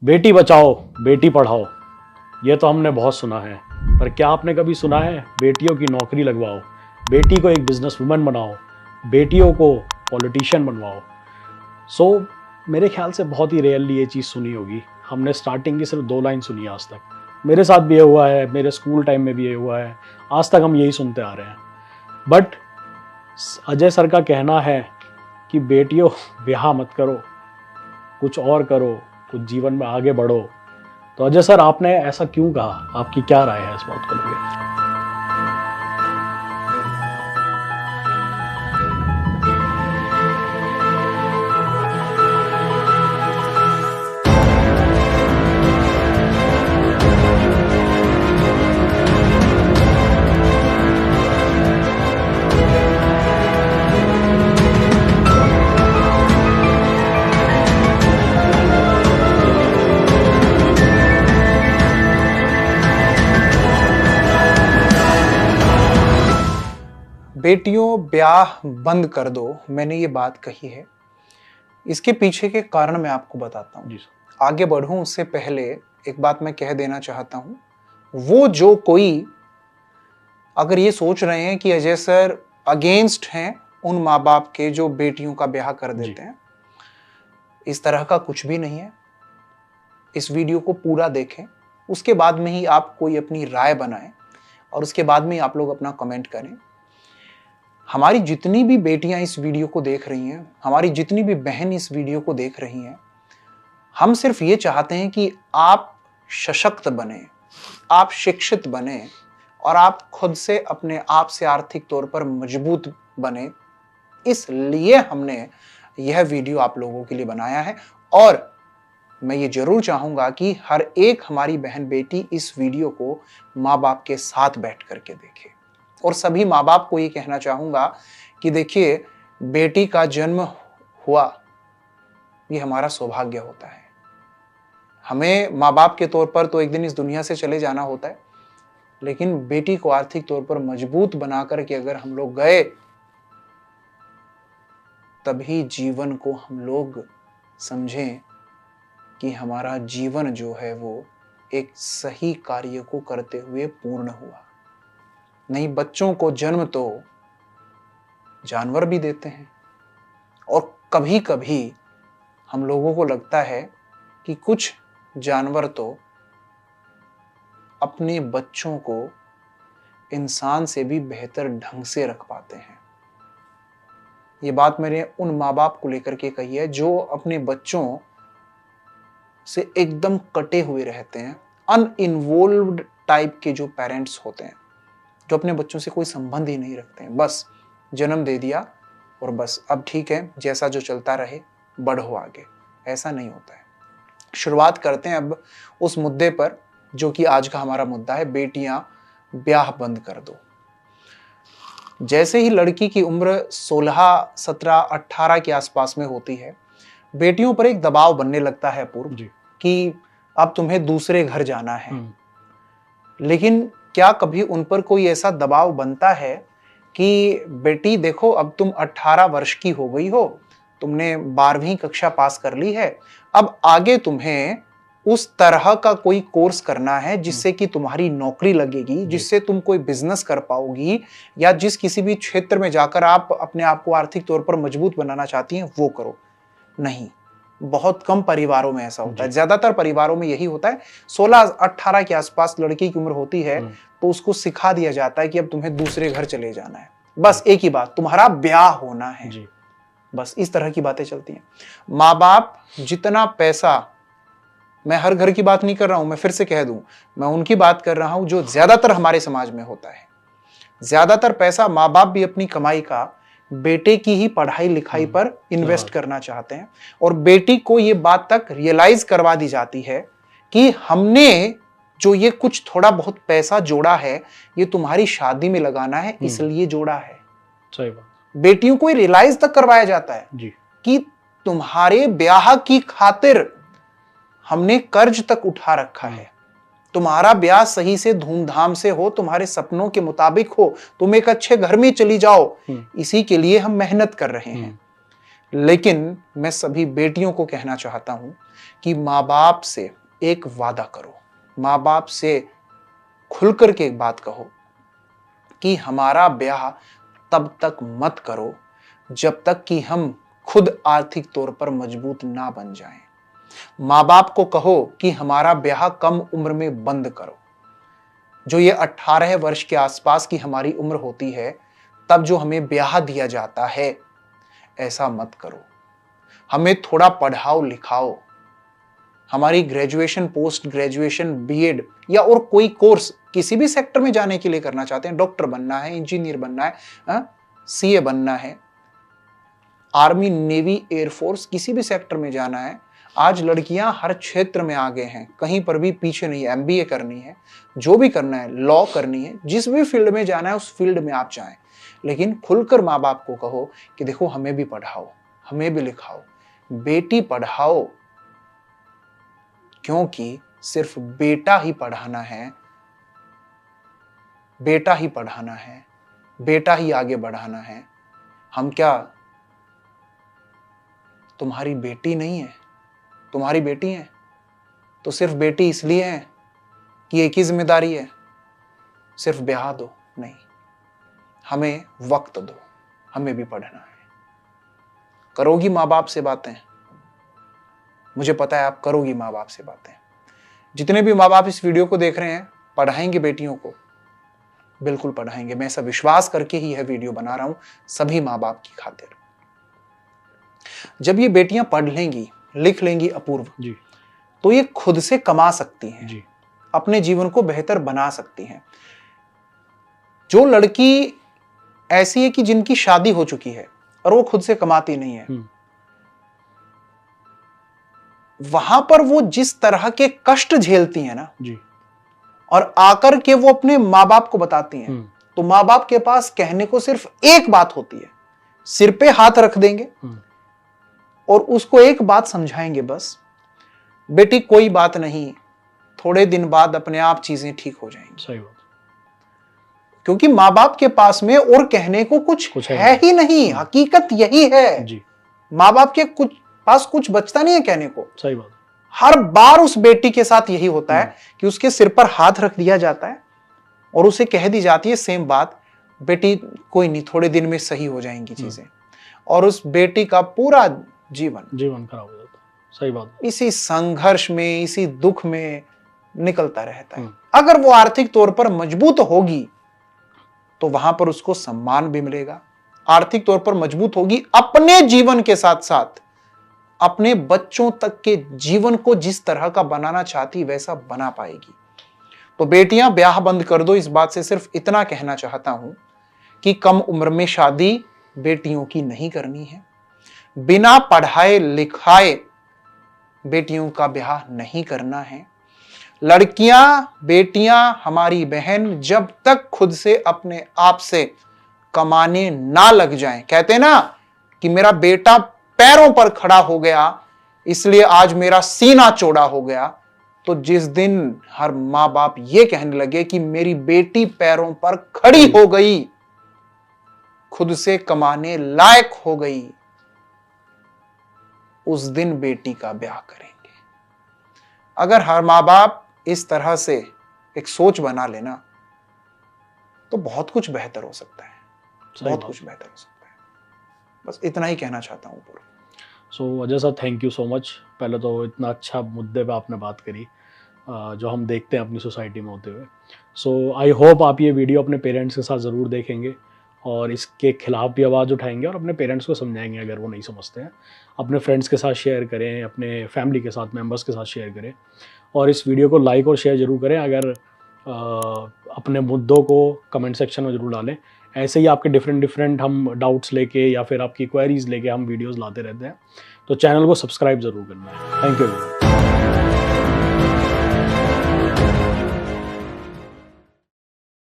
बेटी बचाओ, बेटी पढ़ाओ, ये तो हमने बहुत सुना है, पर क्या आपने कभी सुना है बेटियों की नौकरी लगवाओ, बेटी को एक बिजनेस वुमन बनाओ, बेटियों को पॉलिटिशियन बनवाओ। मेरे ख्याल से बहुत ही रेयरली ये चीज़ सुनी होगी। हमने स्टार्टिंग की सिर्फ 2 लाइन सुनी है आज तक। मेरे साथ भी ये हुआ है, मेरे स्कूल टाइम में भी ये हुआ है, आज तक हम यही सुनते आ रहे हैं। बट अजय सर का कहना है कि बेटियों ब्याह मत करो, कुछ और करो, कुछ जीवन में आगे बढ़ो। तो अजय सर, आपने ऐसा क्यों कहा? आपकी क्या राय है इस बात को लेकर? बेटियों ब्याह बंद कर दो, मैंने ये बात कही है। इसके पीछे के कारण मैं आपको बताता हूँ। आगे बढ़ूं उससे पहले एक बात मैं कह देना चाहता हूँ। वो जो कोई अगर ये सोच रहे हैं कि अजय सर अगेंस्ट हैं उन माँ बाप के जो बेटियों का ब्याह कर देते हैं, इस तरह का कुछ भी नहीं है। इस वीडियो को पूरा देखें, उसके बाद में ही आप कोई अपनी राय बनाएं और उसके बाद में ही आप लोग अपना कमेंट करें। हमारी जितनी भी बेटियां इस वीडियो को देख रही हैं, हमारी जितनी भी बहन इस वीडियो को देख रही हैं, हम सिर्फ ये चाहते हैं कि आप सशक्त बने, आप शिक्षित बने और आप खुद से अपने आप से आर्थिक तौर पर मजबूत बने। इसलिए हमने यह वीडियो आप लोगों के लिए बनाया है और मैं ये जरूर चाहूंगा कि हर एक हमारी बहन बेटी इस वीडियो को माँ बाप के साथ बैठ करके देखे। और सभी माँ बाप को ये कहना चाहूंगा कि देखिए, बेटी का जन्म हुआ ये हमारा सौभाग्य होता है। हमें माँ बाप के तौर पर तो एक दिन इस दुनिया से चले जाना होता है, लेकिन बेटी को आर्थिक तौर पर मजबूत बना करके अगर हम लोग गए, तभी जीवन को हम लोग समझें कि हमारा जीवन जो है वो एक सही कार्य को करते हुए पूर्ण हुआ। नहीं, बच्चों को जन्म तो जानवर भी देते हैं और कभी कभी हम लोगों को लगता है कि कुछ जानवर तो अपने बच्चों को इंसान से भी बेहतर ढंग से रख पाते हैं। ये बात मैंने उन माँ बाप को लेकर के कही है जो अपने बच्चों से एकदम कटे हुए रहते हैं, अनइन्वॉल्व्ड टाइप के जो पेरेंट्स होते हैं, जो अपने बच्चों से कोई संबंध ही नहीं रखते हैं। बस जन्म दे दिया और बस अब ठीक है, जैसा जो चलता रहे, बढ़ो आगे। ऐसा नहीं होता है। शुरुआत करते हैं अब उस मुद्दे पर जो कि आज का हमारा मुद्दा है, बेटियां ब्याह बंद कर दो। जैसे ही लड़की की उम्र 16, 17, 18 के आसपास में होती है, बेटियों पर एक दबाव बनने लगता है पूर्व कि अब तुम्हें दूसरे घर जाना है। लेकिन क्या कभी उन पर कोई ऐसा दबाव बनता है कि बेटी देखो, अब तुम 18 वर्ष की हो गई हो, तुमने 12वीं कक्षा पास कर ली है, अब आगे तुम्हें उस तरह का कोई कोर्स करना है जिससे कि तुम्हारी नौकरी लगेगी, जिससे तुम कोई बिजनेस कर पाओगी, या जिस किसी भी क्षेत्र में जाकर आप अपने आप को आर्थिक तौर पर मजबूत बनाना चाहती हैं वो करो। नहीं, बहुत कम परिवारों में ऐसा होता है। ज्यादातर परिवारों में यही होता है। 16-18 के आसपास लड़की की उम्र होती है तो उसको सिखा दिया जाता है कि अब तुम्हें दूसरे घर चले जाना है, बस एक ही बात, तुम्हारा ब्याह होना है। बस इस तरह की बातें चलती हैं। माँ बाप जितना पैसा, मैं हर घर की बात नहीं कर रहा हूं, मैं फिर से कह दूं, मैं उनकी बात कर रहा हूं जो ज्यादातर हमारे समाज में होता है। ज्यादातर पैसा माँ बाप भी अपनी कमाई का बेटे की ही पढ़ाई लिखाई पर इन्वेस्ट करना चाहते हैं और बेटी को ये बात तक रियलाइज करवा दी जाती है कि हमने जो ये कुछ थोड़ा बहुत पैसा जोड़ा है ये तुम्हारी शादी में लगाना है, इसलिए जोड़ा है। सही बात। बेटियों को रियलाइज तक करवाया जाता है कि तुम्हारे ब्याह की खातिर हमने कर्ज तक उठा रखा है, तुम्हारा ब्याह सही से धूमधाम से हो, तुम्हारे सपनों के मुताबिक हो, तुम एक अच्छे घर में चली जाओ, इसी के लिए हम मेहनत कर रहे हैं। लेकिन मैं सभी बेटियों को कहना चाहता हूं कि माँ बाप से एक वादा करो, माँ बाप से खुलकर के एक बात कहो कि हमारा ब्याह तब तक मत करो जब तक कि हम खुद आर्थिक तौर पर मजबूत ना बन जाएं। माँ बाप को कहो कि हमारा ब्याह कम उम्र में बंद करो। जो ये 18 वर्ष के आसपास की हमारी उम्र होती है, तब जो हमें ब्याह दिया जाता है, ऐसा मत करो। हमें थोड़ा पढ़ाओ लिखाओ। हमारी ग्रेजुएशन, पोस्ट ग्रेजुएशन, बीएड या और कोई कोर्स किसी भी सेक्टर में जाने के लिए करना चाहते हैं, डॉक्टर बनना है, इंजीनियर बनना है, सीए बनना है, आर्मी, नेवी, एयरफोर्स, किसी भी सेक्टर में जाना है। आज लड़कियां हर क्षेत्र में आगे हैं, कहीं पर भी पीछे नहीं है। एमबीए करनी है, जो भी करना है, लॉ करनी है, जिस भी फील्ड में जाना है उस फील्ड में आप जाएं। लेकिन खुलकर माँ बाप को कहो कि देखो हमें भी पढ़ाओ, हमें भी लिखाओ, बेटी पढ़ाओ, क्योंकि सिर्फ बेटा ही पढ़ाना है, बेटा ही पढ़ाना है, बेटा ही आगे बढ़ाना है। हम क्या तुम्हारी बेटी नहीं है? तुम्हारी बेटी है तो सिर्फ बेटी इसलिए है कि एक ही जिम्मेदारी है, सिर्फ ब्याह दो? नहीं, हमें वक्त दो, हमें भी पढ़ना है। करोगी माँ बाप से बातें? मुझे पता है आप करोगी माँ बाप से बातें। जितने भी माँ बाप इस वीडियो को देख रहे हैं, पढ़ाएंगे बेटियों को? बिल्कुल पढ़ाएंगे। मैं ऐसा विश्वास करके ही यह वीडियो बना रहा हूं, सभी माँ बाप की खातिर। जब ये बेटियां पढ़ लेंगी, लिख लेंगी अपूर्व जी, तो ये खुद से कमा सकती हैं जी, अपने जीवन को बेहतर बना सकती हैं। जो लड़की ऐसी है कि जिनकी शादी हो चुकी है और वो खुद से कमाती नहीं है, वहां पर वो जिस तरह के कष्ट झेलती हैं ना जी, और आकर के वो अपने माँ बाप को बताती हैं, तो माँ बाप के पास कहने को सिर्फ एक बात होती है, सिर पे हाथ रख देंगे और उसको एक बात समझाएंगे, बस बेटी कोई बात नहीं, थोड़े दिन बाद अपने आप चीजें ठीक हो जाएंगी। सही बात। क्योंकि माँ बाप के पास में और कहने को कुछ है ही नहीं, हकीकत यही है जी। माँ बाप के पास कुछ बचता नहीं है कहने को। सही बात। हर बार उस बेटी के साथ यही होता है कि उसके सिर पर हाथ रख दिया जाता है और उसे कह दी जाती है सेम बात, बेटी कोई नहीं, थोड़े दिन में सही हो जाएंगी चीजें, और उस बेटी का पूरा जीवन खराब हो जाता। सही बात। इसी संघर्ष में, इसी दुख में निकलता रहता है। अगर वो आर्थिक तौर पर मजबूत होगी तो वहां पर उसको सम्मान भी मिलेगा, आर्थिक तौर पर मजबूत होगी, अपने जीवन के साथ साथ अपने बच्चों तक के जीवन को जिस तरह का बनाना चाहती वैसा बना पाएगी। तो बेटियां ब्याह बंद कर दो। इस बात से सिर्फ इतना कहना चाहता हूं कि कम उम्र में शादी बेटियों की नहीं करनी है। बिना पढ़ाए लिखाए बेटियों का ब्याह नहीं करना है। लड़कियां, बेटियां, हमारी बहन जब तक खुद से अपने आप से कमाने ना लग जाएं, कहते ना कि मेरा बेटा पैरों पर खड़ा हो गया इसलिए आज मेरा सीना चौड़ा हो गया, तो जिस दिन हर माँ बाप ये कहने लगे कि मेरी बेटी पैरों पर खड़ी हो गई, खुद से कमाने लायक हो गई, उस दिन बेटी का ब्याह करेंगे। अगर हर माँ बाप इस तरह से एक सोच बना लेना तो बहुत कुछ बेहतर हो सकता है, बहुत कुछ बेहतर हो सकता है। बस इतना ही कहना चाहता हूँ पूरा। So Ajay sir, thank you so much. पहले तो इतना अच्छा मुद्दे पे आपने बात करी जो हम देखते हैं अपनी सोसाइटी में होते हुए। सो आई होप आप ये वीडियो अपने पेरेंट्स के साथ ज़रूर देखेंगे और इसके खिलाफ भी आवाज़ उठाएंगे और अपने पेरेंट्स को समझाएंगे अगर वो नहीं समझते हैं। अपने फ्रेंड्स के साथ शेयर करें, अपने फैमिली के साथ, मेम्बर्स के साथ शेयर करें और इस वीडियो को लाइक और शेयर ज़रूर करें। अगर अपने मुद्दों को कमेंट सेक्शन में ज़रूर डालें। ऐसे ही आपके डिफरेंट हम डाउट्स लेके या फिर आपकी क्वेरीज लेके हम वीडियोस लाते रहते हैं, तो चैनल को सब्सक्राइब ज़रूर करना है। Thank you.